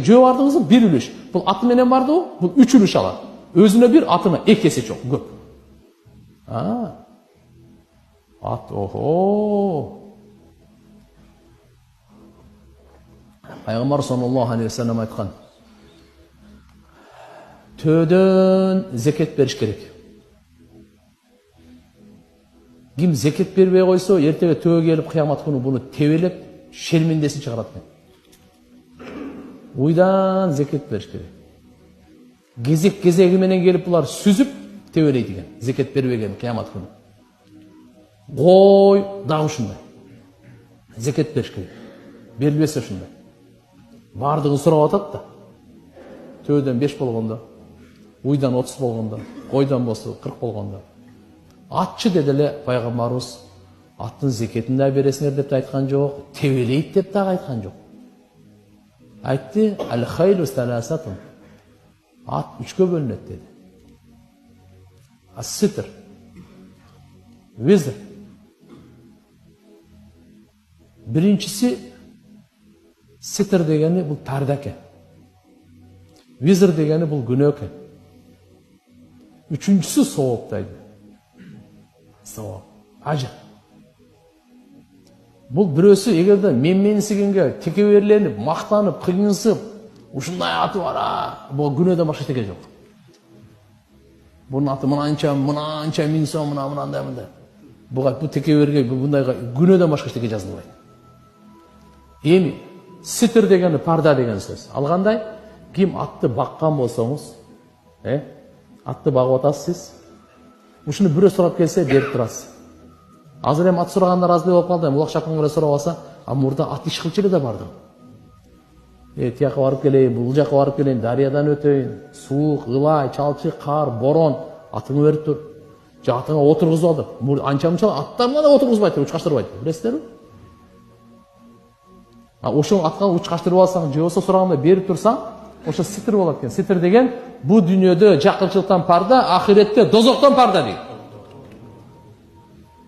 Жөө бардыңызы bir үлүш. Бұл аты менен барды о, бұл 3 үлүш алат. Өзүнө bir, атына 2 есе чоң, көп. Ат, охо. Пайгамбар саллаллаху алейхи ва саллям айткан. Төөдөн зекет бериш керек. Ким зекет бербей койсо, эртеге төө келип кыямат күнү буну тебелеп, шермендесин чыгарат мен. Уйдан зекет бериш керек. Кезек-кезеги менен келип булар сүзүп тебелейт экен. Зекет бербеген кыямат күнү. Кой, дагы ушундай. Зекет бериш керек. Берилбесе ушундай. Бардыгын сурап атат да. Төөдөн 5 болгондо, уйдан 30 болгондо, койдон болсо 40 болгондо. Атчы деди эле пайгамбарыбыз, аттын зекетин да бересиңер деп айткан жок, тебелейт деп да айткан жок. Айтты, ал-хайлу саласатун. Ат 3-кө бөлүнөт деди. Ас-ситр, визр. Биринчиси ситр дегени бул парда экен. Визр дегени бул күнөө экен. Үчүнчүсү сооп дейді. Сооп, ажыр. Бул бирөөсү эгерде менменсигенге текеберленип, мактанып, кыйынсып, ушундай аты бар, бул күнөөдөн башка эчтеке жок. Бунун аты мынанча миң сом, мынандай. Бул текеберге бундайга күнөөдөн башка эчтеке жазылбайт. Эми ситр дегени парда деген сөз. Алгандай, ким атты баккан болсоңуз, атты багып атасыз, ушуну бирөө сурап келсе берип турасыз. Азыр эми ат сурагандар аз болуп калды. Улак чакын эле сурап алса, а мурда ат иш кылчу эле да бардым. Тияка барып келейин, бул жака барып келейин, дарыядан өтөйүн, суук, ылай, чалчы, кар, борон, атыңы берип тур. Же атыңа отургузуп алды. Анча-мынча аттарына да отургузбайт, учкаштырбайт. Билесиздерби? Ошол атка учкаштырып алсаң, же болсо сураганда берип турсаң, ошо ситр болот экен. Ситр деген бу дүйнөдө жакынчылыктан парда, ахиретте дозоктон парда дейт.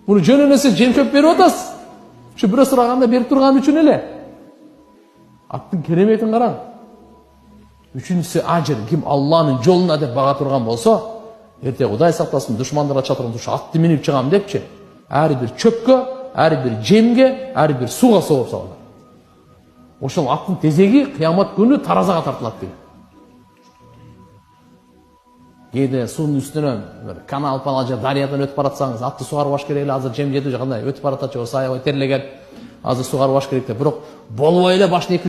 Буну жөн эмесе жем-көп берип атасыз. Ушу бирөө сураганда берип турган үчүн эле. Аттын кереметин караң. Үчүнчүсү ажыр, ким Алланын жолуна деп бага турган болсо, эрте Кудай сактасын, душмандарга чатырып ушу атты минип чыгам депчи, ар бир чөпкө, ар бир жемге, ар бир сууга сооп салат. Ошол аттын тезеги кыямат күнү таразага тартылат дейт. Кээде суунун үстүнөн канал же дарыядан өтүп баратсаңыз, атты сугарып баш керек эле, азыр жем жетип жакандай өтүп баратат, же болсо аябай терлеген, азыр сугарып баш керек деп, бирок болбой эле башын